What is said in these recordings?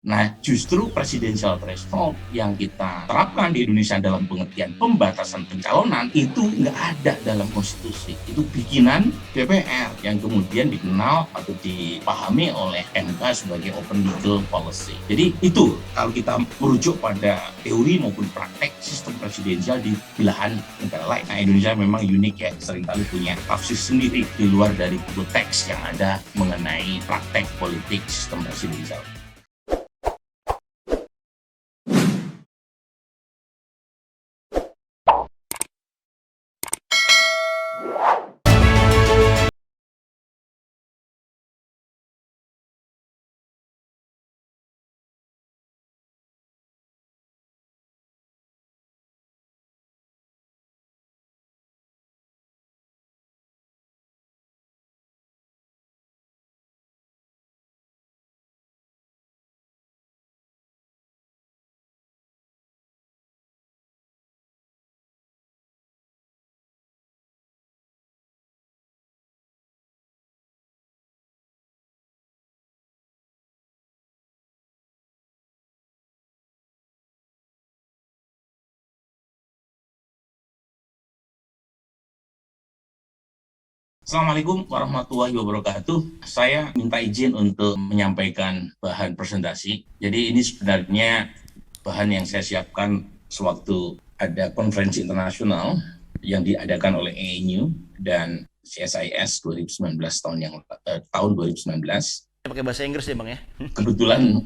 Nah, justru presidensial threshold yang kita terapkan di Indonesia dalam pengertian pembatasan pencalonan itu nggak ada dalam konstitusi. Itu bikinan DPR yang kemudian dikenal atau dipahami oleh MK sebagai open legal policy. Jadi itu kalau kita merujuk pada teori maupun praktek sistem presidensial di belahan negara lain. Nah, Indonesia memang unik ya, seringkali punya tafsir sendiri di luar dari buku teks yang ada mengenai praktek politik sistem presidensial. Assalamualaikum warahmatullahi wabarakatuh. Saya minta izin untuk menyampaikan bahan presentasi. Jadi ini sebenarnya bahan yang saya siapkan sewaktu ada konferensi internasional yang diadakan oleh ANU dan CSIS 2019 tahun 2019. Pakai bahasa Inggris ya bang ya. Kebetulan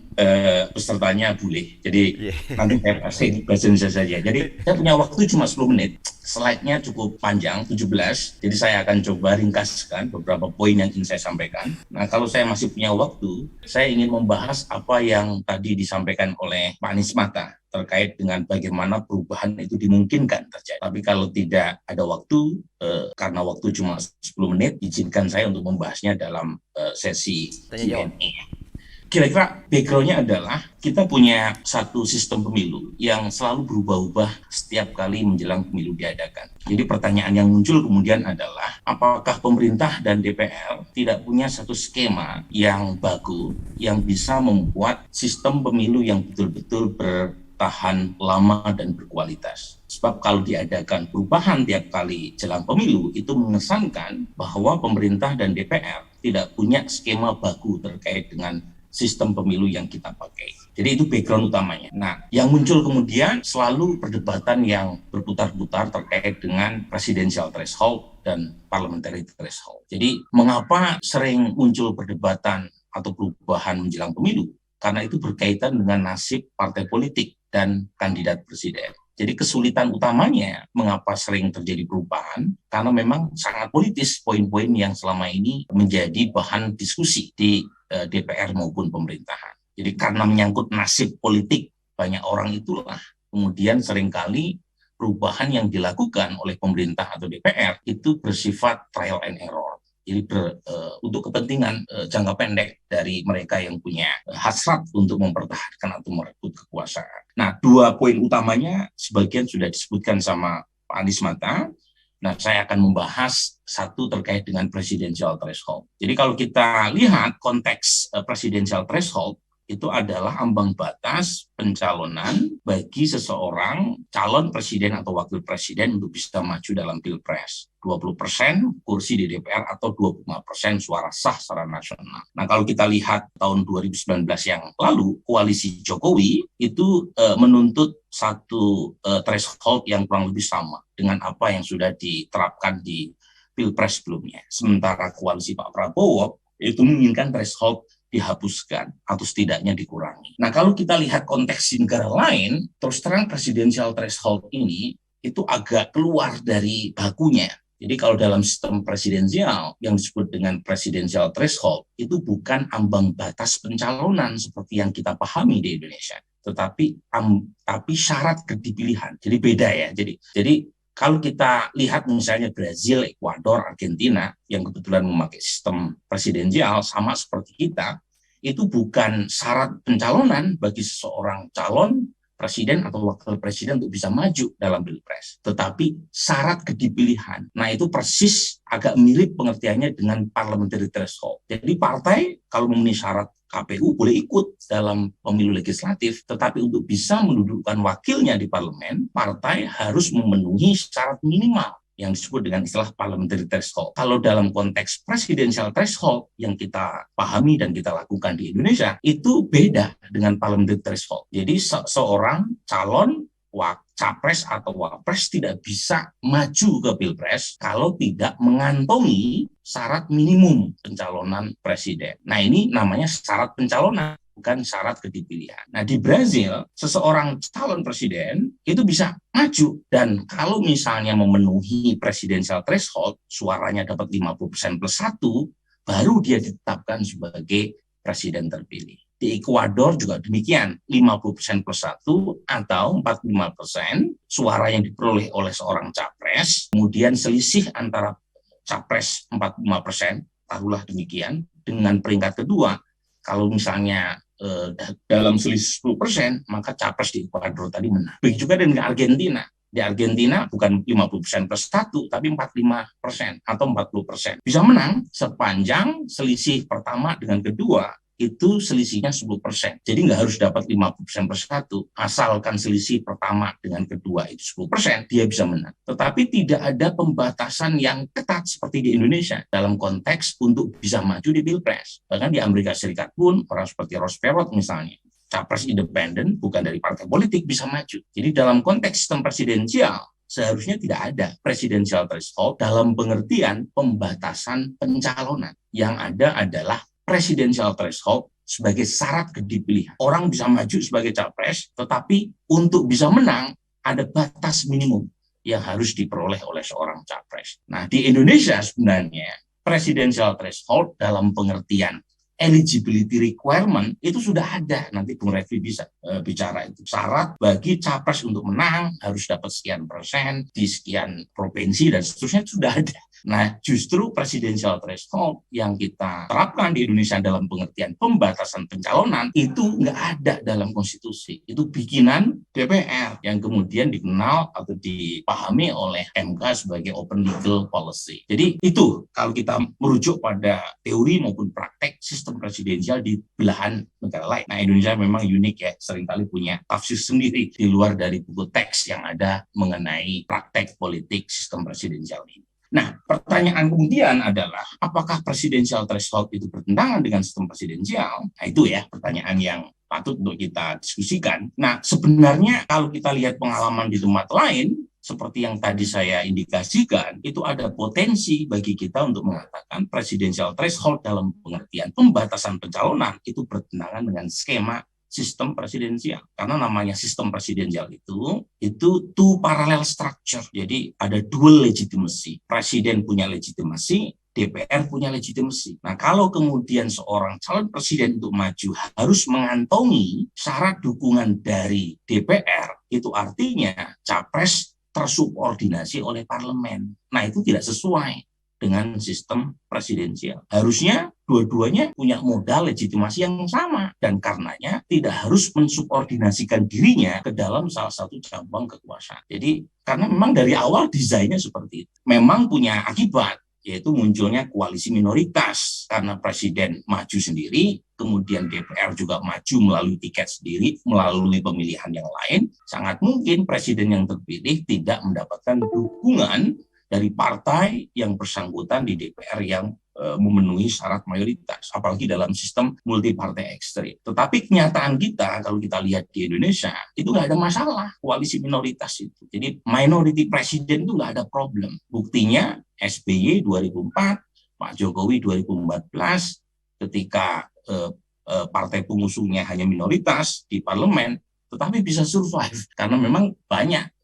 pesertanya bule, jadi Iya. nanti saya bahasa Indonesia saja. Jadi saya punya waktu cuma 10 menit, slide-nya cukup panjang, 17, jadi saya akan coba ringkaskan beberapa poin yang ingin saya sampaikan. Nah, kalau saya masih punya waktu, saya ingin membahas apa yang tadi disampaikan oleh Pak Anies Mata terkait dengan bagaimana perubahan itu dimungkinkan terjadi. Tapi kalau tidak ada waktu, karena waktu cuma 10 menit, izinkan saya untuk membahasnya dalam sesi Tanya jawab. Q&A. Kira-kira background-nya adalah kita punya satu sistem pemilu yang selalu berubah-ubah setiap kali menjelang pemilu diadakan. Jadi pertanyaan yang muncul kemudian adalah apakah pemerintah dan DPR tidak punya satu skema yang baku yang bisa membuat sistem pemilu yang betul-betul bertahan lama dan berkualitas. Sebab kalau diadakan perubahan tiap kali jelang pemilu, itu mengesankan bahwa pemerintah dan DPR tidak punya skema baku terkait dengan sistem pemilu yang kita pakai. Jadi itu background utamanya. Nah, yang muncul kemudian selalu perdebatan yang berputar-putar terkait dengan presidential threshold dan parliamentary threshold. Jadi mengapa sering muncul perdebatan atau perubahan menjelang pemilu? Karena itu berkaitan dengan nasib partai politik dan kandidat presiden. Jadi kesulitan utamanya mengapa sering terjadi perubahan, karena memang sangat politis poin-poin yang selama ini menjadi bahan diskusi di DPR maupun pemerintahan. Jadi karena menyangkut nasib politik banyak orang itulah kemudian seringkali perubahan yang dilakukan oleh pemerintah atau DPR itu bersifat trial and error. Jadi untuk kepentingan jangka pendek dari mereka yang punya hasrat untuk mempertahankan atau merebut kekuasaan. Nah, dua poin utamanya sebagian sudah disebutkan sama Pak Anies Mata. Nah, saya akan membahas satu terkait dengan presidential threshold. Jadi kalau kita lihat konteks presidential threshold, itu adalah ambang batas pencalonan bagi seseorang calon presiden atau wakil presiden untuk bisa maju dalam pilpres. 20% kursi di DPR atau 25% suara sah secara nasional. Nah, kalau kita lihat tahun 2019 yang lalu, koalisi Jokowi itu menuntut satu threshold yang kurang lebih sama dengan apa yang sudah diterapkan di pilpres sebelumnya. Sementara koalisi Pak Prabowo itu menginginkan threshold dihapuskan atau setidaknya dikurangi. Nah, kalau kita lihat konteks di negara lain, terus terang presidensial threshold ini itu agak keluar dari bakunya. Jadi kalau dalam sistem presidensial yang disebut dengan presidential threshold itu bukan ambang batas pencalonan seperti yang kita pahami di Indonesia, tapi syarat kedipilihan. Jadi beda ya. Jadi kalau kita lihat misalnya Brazil, Ekuador, Argentina yang kebetulan memakai sistem presidensial sama seperti kita, itu bukan syarat pencalonan bagi seseorang calon presiden atau wakil presiden untuk bisa maju dalam pilpres, tetapi syarat kedipilihan. Nah, itu persis agak mirip pengertiannya dengan parliamentary threshold. Jadi partai kalau memenuhi syarat KPU boleh ikut dalam pemilu legislatif, tetapi untuk bisa mendudukkan wakilnya di parlemen, partai harus memenuhi syarat minimal yang disebut dengan istilah parliamentary threshold. Kalau dalam konteks presidential threshold yang kita pahami dan kita lakukan di Indonesia, itu beda dengan parliamentary threshold. Jadi seorang calon capres atau wapres tidak bisa maju ke pilpres kalau tidak mengantongi syarat minimum pencalonan presiden. Nah, ini namanya syarat pencalonan, bukan syarat kedipilihan. Nah, di Brazil, seseorang calon presiden itu bisa maju, dan kalau misalnya memenuhi presidential threshold, suaranya dapat 50% plus 1, baru dia ditetapkan sebagai presiden terpilih. Di Ekuador juga demikian, 50% plus 1 atau 45% suara yang diperoleh oleh seorang capres, kemudian selisih antara capres 45%, taruhlah demikian, dengan peringkat kedua, kalau misalnya dalam selisih 10%, maka capres di Ekuador tadi menang. Begitu juga dengan Argentina. Di Argentina bukan 50% plus 1, tapi 45% atau 40%. Bisa menang sepanjang selisih pertama dengan kedua itu selisihnya 10%. Jadi nggak harus dapat 50% per 1. Asalkan selisih pertama dengan kedua itu 10%, dia bisa menang. Tetapi tidak ada pembatasan yang ketat seperti di Indonesia dalam konteks untuk bisa maju di Pilpres. Bahkan di Amerika Serikat pun, orang seperti Ross Perot misalnya, capres independen, bukan dari partai politik, bisa maju. Jadi dalam konteks sistem presidensial, seharusnya tidak ada presidensial threshold dalam pengertian pembatasan pencalonan. Yang ada adalah presidensial threshold sebagai syarat kedipilihan. Orang bisa maju sebagai capres, tetapi untuk bisa menang ada batas minimum yang harus diperoleh oleh seorang capres. Nah, di Indonesia sebenarnya presidensial threshold dalam pengertian eligibility requirement itu sudah ada. Nanti Bung Refli bisa bicara itu. Syarat bagi capres untuk menang harus dapat sekian persen di sekian provinsi dan seterusnya sudah ada. Nah, justru presidensial threshold yang kita terapkan di Indonesia dalam pengertian pembatasan pencalonan itu nggak ada dalam konstitusi. Itu bikinan DPR yang kemudian dikenal atau dipahami oleh MK sebagai open legal policy. Jadi itu kalau kita merujuk pada teori maupun praktek sistem presidensial di belahan negara lain. Nah, Indonesia memang unik ya, seringkali punya tafsir sendiri di luar dari buku teks yang ada mengenai praktek politik sistem presidensial ini. Nah, pertanyaan kemudian adalah apakah presidensial threshold itu bertentangan dengan sistem presidensial? Nah, itu ya pertanyaan yang patut untuk kita diskusikan. Nah, sebenarnya kalau kita lihat pengalaman di tempat lain, seperti yang tadi saya indikasikan, itu ada potensi bagi kita untuk mengatakan presidensial threshold dalam pengertian pembatasan pencalonan itu bertentangan dengan skema sistem presidensial. Karena namanya sistem presidensial itu two parallel structure. Jadi ada dual legitimacy. Presiden punya legitimasi, DPR punya legitimasi. Nah, kalau kemudian seorang calon presiden untuk maju harus mengantongi syarat dukungan dari DPR, itu artinya capres tersubordinasi oleh parlemen. Nah, itu tidak sesuai dengan sistem presidensial. Harusnya dua-duanya punya modal legitimasi yang sama, dan karenanya tidak harus mensubordinasikan dirinya ke dalam salah satu cabang kekuasaan. Jadi karena memang dari awal desainnya seperti itu. Memang punya akibat, yaitu munculnya koalisi minoritas karena presiden maju sendiri, kemudian DPR juga maju melalui tiket sendiri, melalui pemilihan yang lain. Sangat mungkin presiden yang terpilih tidak mendapatkan dukungan dari partai yang bersangkutan di DPR yang memenuhi syarat mayoritas, apalagi dalam sistem multi partai ekstrim. Tetapi kenyataan kita, kalau kita lihat di Indonesia, itu nggak ada masalah koalisi minoritas itu. Jadi minority president itu nggak ada problem. Buktinya SBY 2004, Pak Jokowi 2014, ketika partai pengusungnya hanya minoritas di parlemen, tetapi bisa survive karena memang banyak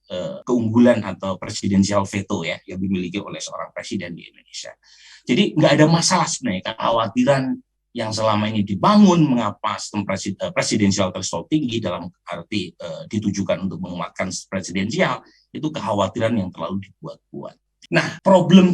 keunggulan atau presidensial veto ya yang dimiliki oleh seorang presiden di Indonesia. Jadi nggak ada masalah sebenarnya. Kekhawatiran yang selama ini dibangun mengapa sistem presidensial threshold tinggi dalam arti ditujukan untuk menguatkan presidensial, itu kekhawatiran yang terlalu dibuat-buat. Nah, problem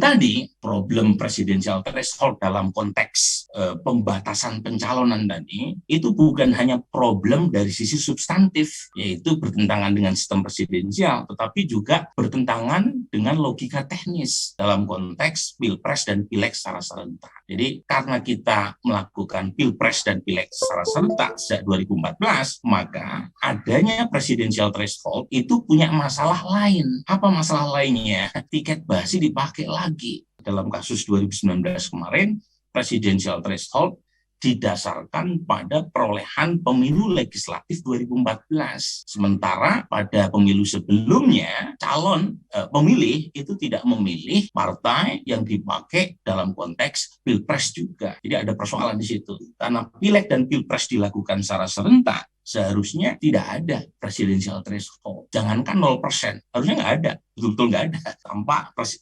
presidensial threshold dalam konteks pembatasan pencalonan tadi, itu bukan hanya problem dari sisi substantif, yaitu bertentangan dengan sistem presidensial, tetapi juga bertentangan dengan logika teknis dalam konteks Pilpres dan Pileg secara serentak. Jadi karena kita melakukan Pilpres dan Pileg secara serentak sejak 2014, maka adanya presidensial threshold itu punya masalah lain. Apa masalah lainnya? Tiket basi dipakai lagi. Dalam kasus 2019 kemarin, presidensial threshold didasarkan pada perolehan pemilu legislatif 2014. Sementara pada pemilu sebelumnya, calon pemilih itu tidak memilih partai yang dipakai dalam konteks Pilpres juga. Jadi ada persoalan di situ. Karena Pileg dan Pilpres dilakukan secara serentak, seharusnya tidak ada presidensial threshold. Jangankan 0%, harusnya nggak ada. Betul-betul nggak ada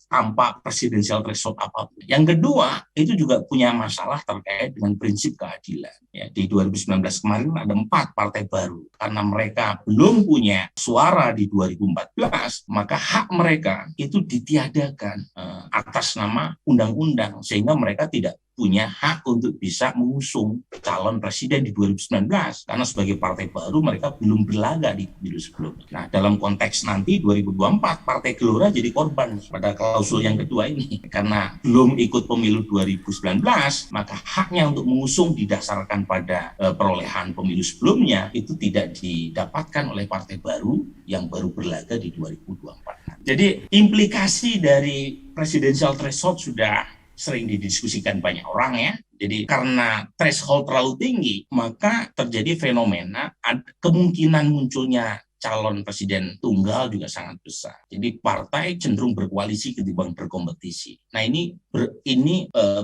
tanpa presidensial threshold apapun. Yang kedua, itu juga punya masalah terkait dengan prinsip keadilan. Ya, di 2019 kemarin ada 4 partai baru. Karena mereka belum punya suara di 2014, maka hak mereka itu ditiadakan atas nama undang-undang, sehingga mereka tidak punya hak untuk bisa mengusung calon presiden di 2019 karena sebagai partai baru mereka belum berlaga di pemilu sebelumnya. Nah, dalam konteks nanti 2024 Partai Gelora jadi korban pada klausul yang kedua ini karena belum ikut pemilu 2019, maka haknya untuk mengusung didasarkan pada perolehan pemilu sebelumnya itu tidak didapatkan oleh partai baru yang baru berlaga di 2024. Jadi implikasi dari presidensial threshold sudah sering didiskusikan banyak orang ya. Jadi karena threshold terlalu tinggi, maka terjadi fenomena kemungkinan munculnya calon presiden tunggal juga sangat besar. Jadi partai cenderung berkoalisi ketimbang berkompetisi. Nah ini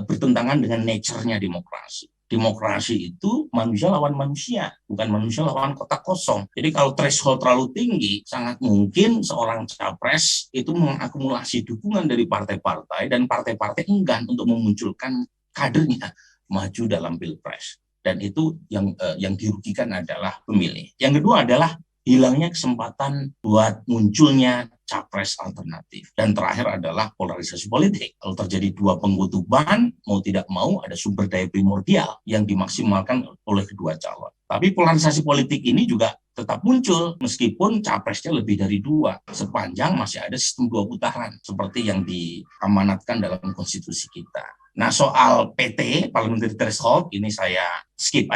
bertentangan dengan nature-nya demokrasi. Demokrasi itu manusia lawan manusia, bukan manusia lawan kotak kosong. Jadi kalau threshold terlalu tinggi, sangat mungkin seorang capres itu mengakumulasi dukungan dari partai-partai dan partai-partai enggan untuk memunculkan kadernya maju dalam Pilpres. Dan itu yang dirugikan adalah pemilih. Yang kedua adalah hilangnya kesempatan buat munculnya capres alternatif. Dan terakhir adalah polarisasi politik. Kalau terjadi dua pengkutuban, mau tidak mau ada sumber daya primordial yang dimaksimalkan oleh kedua calon. Tapi polarisasi politik ini juga tetap muncul meskipun capresnya lebih dari 2, sepanjang masih ada sistem 2 putaran seperti yang diamanatkan dalam konstitusi kita. Nah, soal PT parliamentary threshold ini saya skip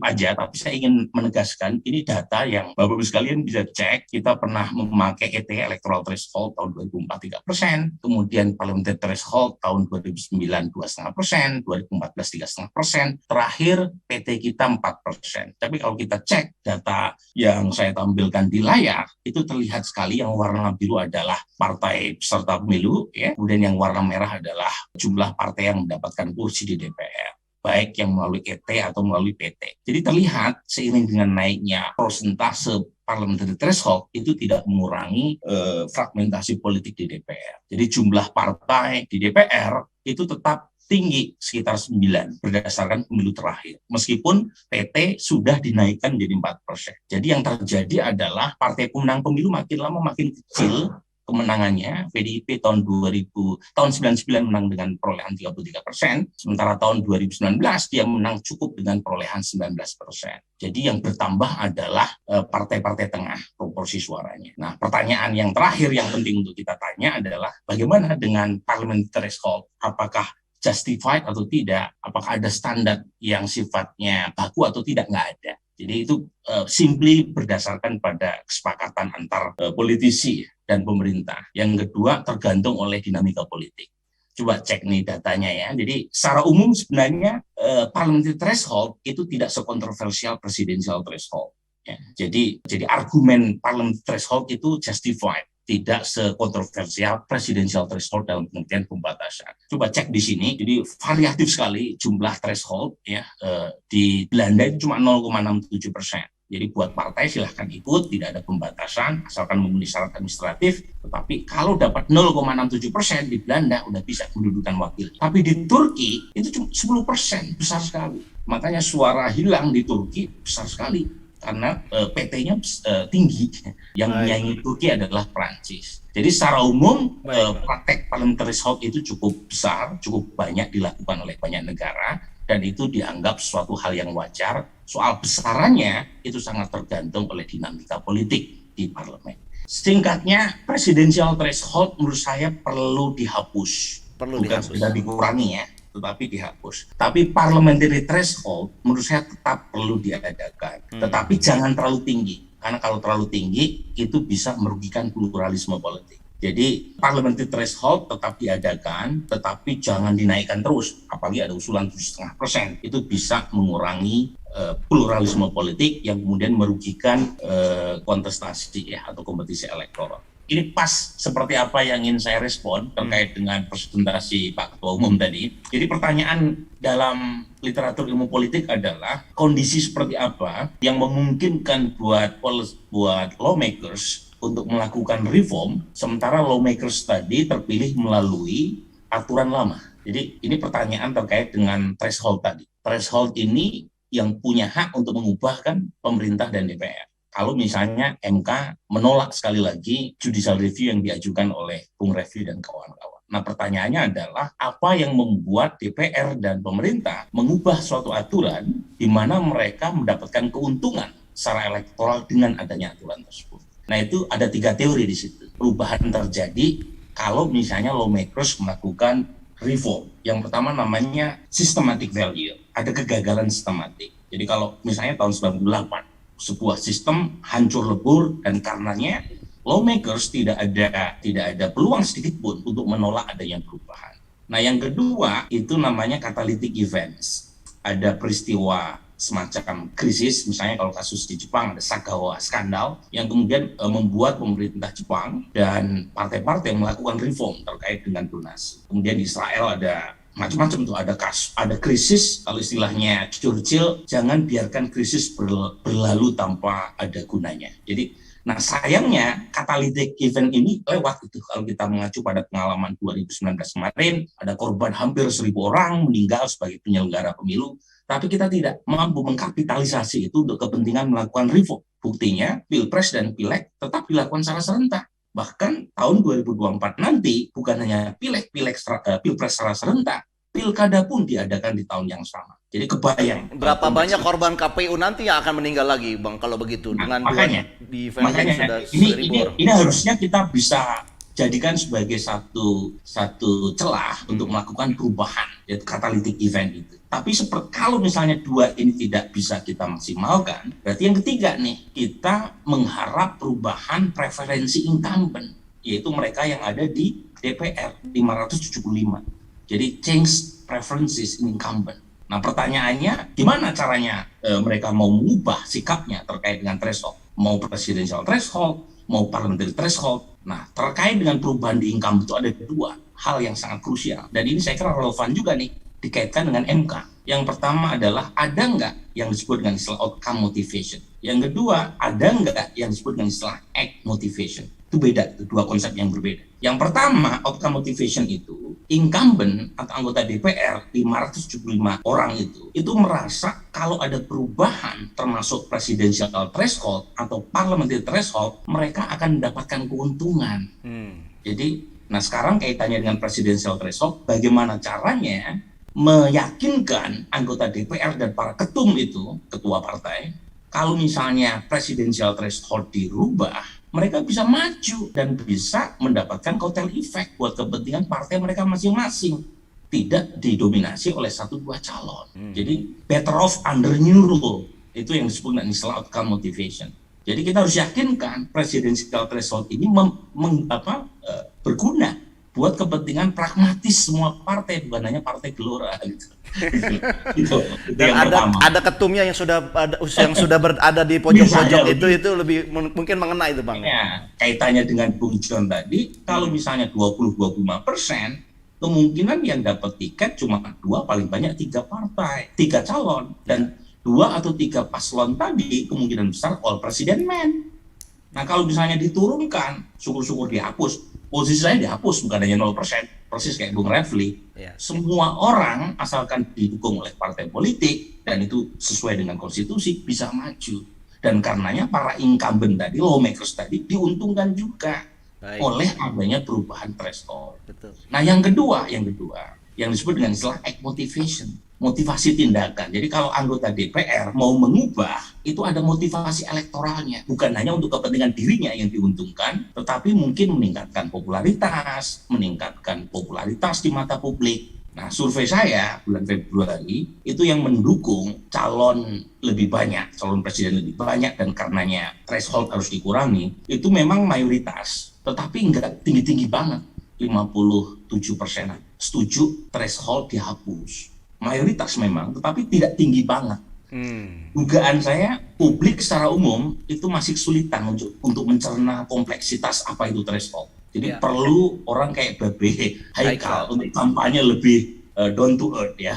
aja, tapi saya ingin menegaskan ini data yang Bapak-Ibu sekalian bisa cek. Kita pernah memakai ET electoral threshold tahun 2004 3%, kemudian parliamentary threshold tahun 2009 2,5%, 2014 3,5%, terakhir PT kita 4%. Tapi kalau kita cek data yang saya tampilkan di layar, itu terlihat sekali yang warna biru adalah partai peserta pemilu, ya, kemudian yang warna merah adalah jumlah partai yang mendapatkan kursi di DPR, baik yang melalui ET atau melalui PT. Jadi terlihat seiring dengan naiknya persentase parliamentary threshold itu tidak mengurangi fragmentasi politik di DPR. Jadi jumlah partai di DPR itu tetap tinggi sekitar 9 berdasarkan pemilu terakhir. Meskipun PT sudah dinaikkan menjadi 4%. Jadi yang terjadi adalah partai pemenang pemilu makin lama makin kecil kemenangannya. PDIP tahun 99 menang dengan perolehan 33%, sementara tahun 2019 dia menang cukup dengan perolehan 19%. Jadi yang bertambah adalah partai-partai tengah proporsi suaranya. Nah, pertanyaan yang terakhir yang penting untuk kita tanya adalah bagaimana dengan parliamentary threshold? Apakah justified atau tidak? Apakah ada standar yang sifatnya baku atau tidak? Nggak ada. Jadi itu simply berdasarkan pada kesepakatan antar politisi dan pemerintah. Yang kedua tergantung oleh dinamika politik. Coba cek nih datanya ya. Jadi secara umum sebenarnya parliamentary threshold itu tidak sekontroversial presidential threshold. Ya. Jadi argumen parliamentary threshold itu justified, tidak sekontroversial presidensial threshold dalam pengertian pembatasan. Coba cek di sini, jadi variatif sekali jumlah threshold ya. Di Belanda itu cuma 0,67%. Jadi buat partai silahkan ikut, tidak ada pembatasan, asalkan memenuhi syarat administratif. Tetapi kalau dapat 0,67% di Belanda, udah bisa mendudukan wakil. Tapi di Turki itu cuma 10%, besar sekali. Makanya suara hilang di Turki besar sekali, karena PT-nya tinggi. Yang menyaingi Turki adalah Prancis. Jadi secara umum praktek parliamentary threshold itu cukup besar, cukup banyak dilakukan oleh banyak negara, dan itu dianggap suatu hal yang wajar. Soal besarannya itu sangat tergantung oleh dinamika politik di parlemen. Singkatnya, presidensial threshold menurut saya perlu dihapus. Bukan sudah dikurangi ya, tetapi dihapus. Tapi parliamentary threshold menurut saya tetap perlu diadakan. Tetapi jangan terlalu tinggi. Karena kalau terlalu tinggi, itu bisa merugikan pluralisme politik. Jadi parliamentary threshold tetap diadakan, tetapi jangan dinaikkan terus. Apalagi ada usulan 7,5%. Itu bisa mengurangi pluralisme politik yang kemudian merugikan kontestasi ya, atau kompetisi elektoral. Ini pas seperti apa yang ingin saya respon terkait dengan presentasi Pak Ketua Umum tadi. Jadi pertanyaan dalam literatur ilmu politik adalah kondisi seperti apa yang memungkinkan buat lawmakers untuk melakukan reform, sementara lawmakers tadi terpilih melalui aturan lama. Jadi ini pertanyaan terkait dengan threshold tadi. Threshold ini yang punya hak untuk mengubah kan pemerintah dan DPR. Kalau misalnya MK menolak sekali lagi judicial review yang diajukan oleh Bung Refli dan kawan-kawan. Nah pertanyaannya adalah apa yang membuat DPR dan pemerintah mengubah suatu aturan di mana mereka mendapatkan keuntungan secara elektoral dengan adanya aturan tersebut. Nah itu ada 3 teori di situ. Perubahan terjadi kalau misalnya lawmakers melakukan reform. Yang pertama namanya systematic value. Ada kegagalan sistematik. Jadi kalau misalnya tahun 98, sebuah sistem hancur lebur dan karenanya lawmakers tidak ada peluang sedikit pun untuk menolak adanya perubahan. Nah yang kedua itu namanya catalytic events. Ada peristiwa semacam krisis, misalnya kalau kasus di Jepang ada Sagawa skandal yang kemudian membuat pemerintah Jepang dan partai-partai melakukan reform terkait dengan donasi. Kemudian di Israel ada macam-macam tuh, ada krisis, kalau istilahnya Churchill, jangan biarkan krisis berlalu tanpa ada gunanya. Jadi, nah sayangnya catalytic event ini lewat itu. Kalau kita mengacu pada pengalaman 2019 kemarin, ada korban hampir 1.000 orang meninggal sebagai penyelenggara pemilu, tapi kita tidak mampu mengkapitalisasi itu untuk kepentingan melakukan reform. Buktinya, Pilpres dan Pileg tetap dilakukan secara serentak. Bahkan tahun 2024 nanti bukan hanya Pilpres secara serentak, pilkada pun diadakan di tahun yang sama. Jadi kebayang. Berapa banyak korban KPU nanti yang akan meninggal lagi, Bang, kalau begitu? Nah, dengan makanya ini harusnya kita bisa jadikan sebagai satu celah untuk melakukan perubahan, yaitu catalytic event itu. Tapi kalau misalnya 2 ini tidak bisa kita maksimalkan, berarti yang ketiga nih, kita mengharap perubahan preferensi incumbent, yaitu mereka yang ada di DPR 575. Jadi change preferences in incumbent. Nah pertanyaannya, gimana caranya mereka mau mengubah sikapnya terkait dengan threshold? Mau presidential threshold, mau parliamentary threshold. Nah terkait dengan perubahan di incumbent itu ada 2 hal yang sangat krusial. Dan ini saya kira relevan juga nih, dikaitkan dengan MK. Yang pertama adalah ada nggak yang disebut dengan istilah outcome motivation. Yang kedua, ada nggak yang disebut dengan istilah act motivation. Itu beda, itu 2 konsep yang berbeda. Yang pertama, outcome motivation itu, incumbent atau anggota DPR 575 orang itu merasa kalau ada perubahan termasuk presidential threshold atau parliamentary threshold, mereka akan mendapatkan keuntungan. Jadi, nah sekarang kaitannya dengan presidential threshold, bagaimana caranya meyakinkan anggota DPR dan para ketum itu, ketua partai, kalau misalnya presidential threshold dirubah, mereka bisa maju dan bisa mendapatkan kotel efek buat kepentingan partai mereka masing-masing. Tidak didominasi oleh 1-2 calon. Jadi better off under new rule. Itu yang disebut dengan istilah outcome motivation. Jadi kita harus yakinkan presidential threshold ini berguna buat kepentingan pragmatis semua partai, bukan hanya partai gelora gitu. Dan ada ketumnya yang sudah berada di pojok-pojok itu lebih mungkin mengena itu, Bang. Ya, kaitannya dengan Bung John tadi, kalau misalnya 20-25%, kemungkinan yang dapat tiket cuma 2, paling banyak 3 partai, 3 calon, dan 2 atau 3 paslon tadi kemungkinan besar all president man. Nah kalau misalnya diturunkan, syukur-syukur dihapus. Posisi saya dihapus, bukan hanya 0%, persis kayak Bung Refli. Semua orang asalkan didukung oleh partai politik dan itu sesuai dengan konstitusi bisa maju. Dan karenanya para incumbent tadi, lawmakers tadi diuntungkan juga oleh adanya perubahan threshold. Nah yang kedua yang disebut dengan istilah act motivation. motivasi tindakan. Jadi kalau anggota DPR mau mengubah, itu ada motivasi elektoralnya. Bukan hanya untuk kepentingan dirinya yang diuntungkan, tetapi mungkin meningkatkan popularitas di mata publik. Nah, survei saya bulan Februari itu yang mendukung calon lebih banyak, calon presiden lebih banyak, dan karenanya threshold harus dikurangi, itu memang mayoritas, tetapi nggak tinggi-tinggi banget, 57% setuju threshold dihapus. Mayoritas memang, tetapi tidak tinggi banget. Dugaan saya, publik secara umum itu masih kesulitan untuk mencerna kompleksitas apa itu threshold. Jadi perlu orang kayak Babe Haikal untuk kampanye lebih down to earth ya,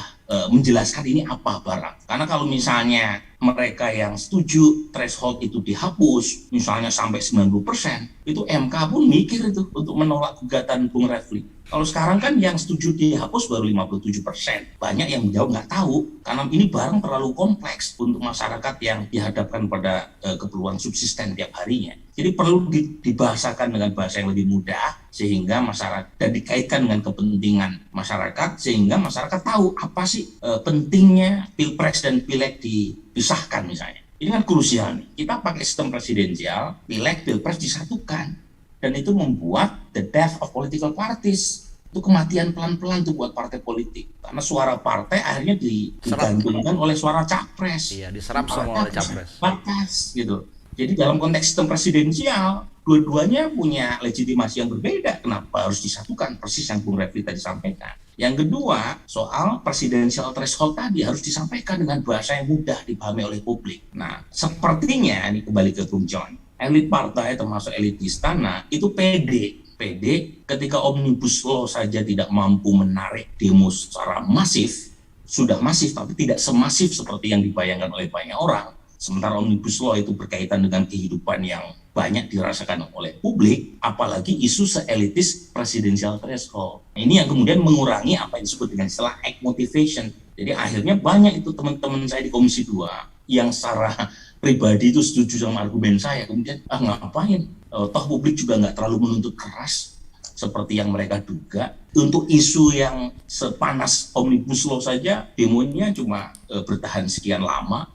menjelaskan ini apa barang. Karena kalau misalnya mereka yang setuju threshold itu dihapus, misalnya sampai 90%, itu MK pun mikir itu untuk menolak gugatan Bung Refli. Kalau sekarang kan yang setuju dihapus baru 57%. Banyak yang menjawab nggak tahu, karena ini barang terlalu kompleks untuk masyarakat yang dihadapkan pada keperluan subsisten tiap harinya. Jadi perlu dibahasakan dengan bahasa yang lebih mudah, sehingga masyarakat, dan dikaitkan dengan kepentingan masyarakat, sehingga masyarakat tahu apa sih pentingnya Pilpres dan Pileg dipisahkan misalnya. Ini kan krusial nih. Kita pakai sistem presidensial, Pileg, Pilpres disatukan. Dan itu membuat the death of political parties. Itu kematian pelan-pelan tuh buat partai politik. Karena suara partai akhirnya digantungkan oleh suara capres. Iya, diserap semua oleh capres. Batas, gitu. Jadi dalam konteks sistem presidensial, dua-duanya punya legitimasi yang berbeda. Kenapa harus disatukan? Persis yang Bung Refli tadi sampaikan. Yang kedua, soal presidensial threshold tadi harus disampaikan dengan bahasa yang mudah dipahami oleh publik. Nah, sepertinya, ini kembali ke Bung John, elit partai termasuk elit istana itu pede ketika Omnibus Law saja tidak mampu menarik demo secara masif, sudah masif tapi tidak semasif seperti yang dibayangkan oleh banyak orang. Sementara Omnibus Law itu berkaitan dengan kehidupan yang banyak dirasakan oleh publik, apalagi isu seelitis presidensial threshold. Ini yang kemudian mengurangi apa yang disebut dengan istilah act motivation. Jadi akhirnya banyak itu teman-teman saya di Komisi 2 yang secara pribadi itu setuju sama argumen saya, kemudian ngapain, toh publik juga nggak terlalu menuntut keras seperti yang mereka duga. Untuk isu yang sepanas Omnibus Law saja demonya cuma bertahan sekian lama,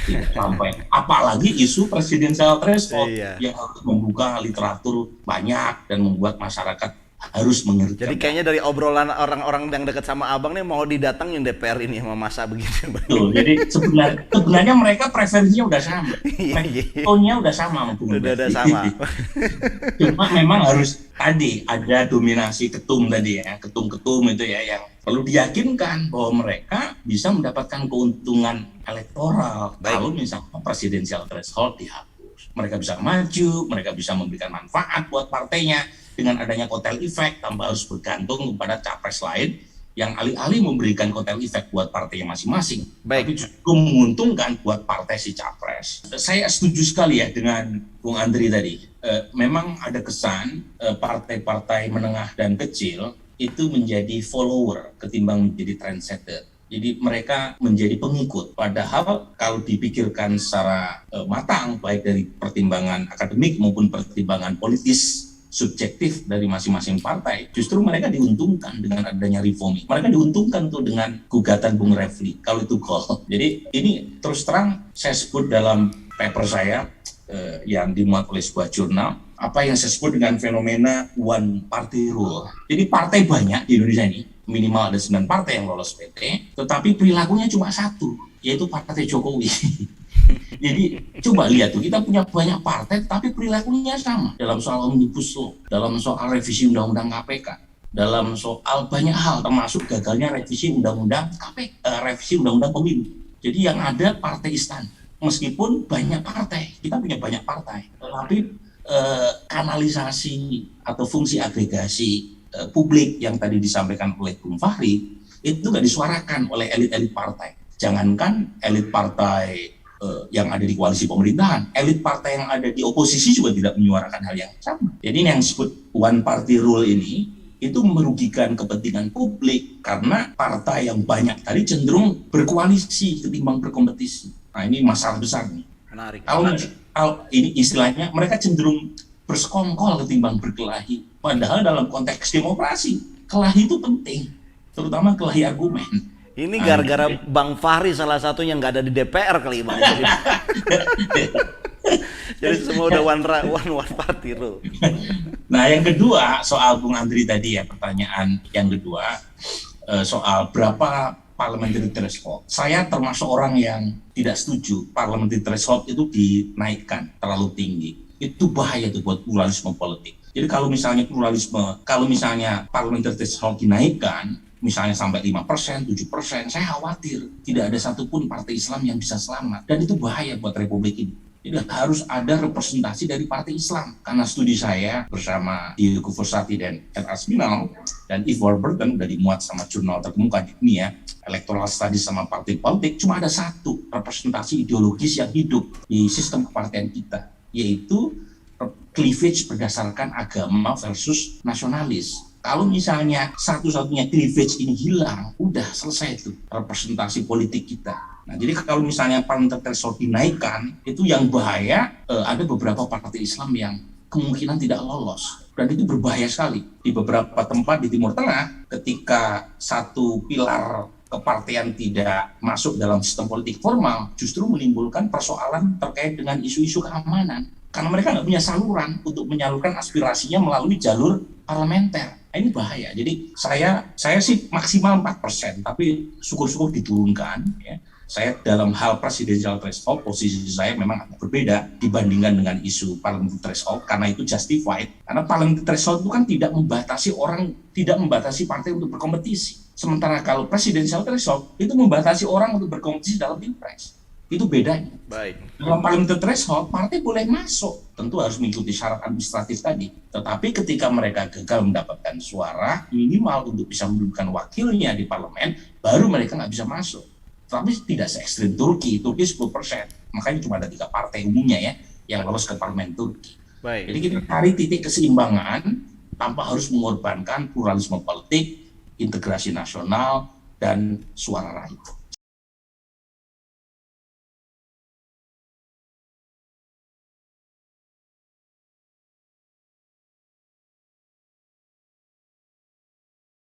tidak sampai, apalagi isu presidensial threshold yang harus membuka literatur banyak dan membuat masyarakat harus mengerti. Jadi kayaknya dari obrolan orang-orang yang dekat sama abang nih mau didatangin DPR ini sama masa begitu. Betul. Jadi sebenarnya mereka preferensinya udah sama. Tonya udah sama. Udah sama. Cuma memang harus tadi ada dominasi ketum tadi ya, ketum-ketum itu ya yang perlu diyakinkan bahwa mereka bisa mendapatkan keuntungan elektoral kalau misalnya presidensial threshold dihapus. Mereka bisa maju, mereka bisa memberikan manfaat buat partainya. Dengan adanya kotel efek, tanpa harus bergantung kepada capres lain yang alih-alih memberikan kotel efek buat partainya masing-masing, tapi justru menguntungkan buat partai si capres. Saya setuju sekali ya dengan Bung Andri tadi. Memang ada kesan partai-partai menengah dan kecil itu menjadi follower ketimbang menjadi trendsetter. Jadi mereka menjadi pengikut. Padahal kalau dipikirkan secara matang, baik dari pertimbangan akademik maupun pertimbangan politis subjektif dari masing-masing partai, justru mereka diuntungkan dengan adanya reforming. Mereka diuntungkan tuh dengan gugatan Bung Refli, kalau itu goal. Jadi ini terus terang saya sebut dalam paper saya yang dimuat oleh sebuah jurnal, apa yang saya sebut dengan fenomena one party rule. Jadi partai banyak di Indonesia ini, minimal ada 9 partai yang lolos PT, tetapi perilakunya cuma satu, yaitu partai Jokowi. Jadi coba lihat tuh, kita punya banyak partai tapi perilakunya sama dalam soal Omnibus Law, dalam soal revisi Undang-Undang KPK, dalam soal banyak hal termasuk gagalnya revisi Undang-Undang KPK, revisi Undang-Undang Pemilu. Jadi yang ada partai istana, meskipun banyak partai, kita punya banyak partai, tetapi kanalisasi atau fungsi agregasi publik yang tadi disampaikan oleh Bung Fahri itu nggak disuarakan oleh elit-elit partai. Jangankan elit partai yang ada di koalisi pemerintahan, elit partai yang ada di oposisi juga tidak menyuarakan hal yang sama. Jadi yang disebut one party rule ini itu merugikan kepentingan publik karena partai yang banyak tadi cenderung berkoalisi ketimbang berkompetisi. Nah ini masalah besar nih. Menarik. Kalau ini istilahnya mereka cenderung bersekongkol ketimbang berkelahi. Padahal dalam konteks demokrasi kelahi itu penting, terutama kelahi argumen. Ini gara-gara Bang Fahri salah satunya nggak ada di DPR kali Bang. Jadi semua udah one party rule. Nah, yang kedua soal Bung Andri tadi ya, pertanyaan yang kedua soal berapa parliamentary threshold. Saya termasuk orang yang tidak setuju parliamentary threshold itu dinaikkan terlalu tinggi. Itu bahaya tuh buat pluralisme politik. Jadi kalau misalnya parliamentary threshold dinaikkan, misalnya sampai 5%, 7%, saya khawatir tidak ada satupun partai Islam yang bisa selamat. Dan itu bahaya buat Republik ini. Jadi harus ada representasi dari partai Islam. Karena studi saya bersama Diego Fossati dan Ed Aspinall dan Eve Warburton dari dimuat sama jurnal terkemuka di dunia, Electoral Studies sama partai politik, cuma ada satu representasi ideologis yang hidup di sistem kepartaian kita, yaitu cleavage berdasarkan agama versus nasionalis. Kalau misalnya satu-satunya cleavage ini hilang, udah selesai tuh representasi politik kita. Nah, jadi kalau misalnya parliamentary threshold dinaikkan, itu yang bahaya, ada beberapa partai Islam yang kemungkinan tidak lolos. Dan itu berbahaya sekali. Di beberapa tempat di Timur Tengah, ketika satu pilar kepartean tidak masuk dalam sistem politik formal, justru menimbulkan persoalan terkait dengan isu-isu keamanan. Karena mereka nggak punya saluran untuk menyalurkan aspirasinya melalui jalur parlementer. Nah, ini bahaya. Jadi saya sih maksimal 4%, tapi syukur-syukur diturunkan. Ya. Saya dalam hal presidential threshold, posisi saya memang agak berbeda dibandingkan dengan isu parliamentary threshold, karena itu justified. Karena parliamentary threshold itu kan tidak membatasi partai untuk berkompetisi. Sementara kalau presidential threshold itu membatasi orang untuk berkompetisi dalam pilpres. Itu bedanya. Baik. Dalam parliamentary threshold, partai boleh masuk. Tentu harus mengikuti syarat administratif tadi. Tetapi ketika mereka gagal mendapatkan suara minimal untuk bisa mendudukan wakilnya di parlemen, baru mereka nggak bisa masuk. Tapi tidak se-ekstrim Turki 10%. Makanya cuma ada 3 partai umumnya ya yang lolos ke parlemen Turki. Baik. Jadi kita cari titik keseimbangan tanpa harus mengorbankan pluralisme politik, integrasi nasional, dan suara rakyat.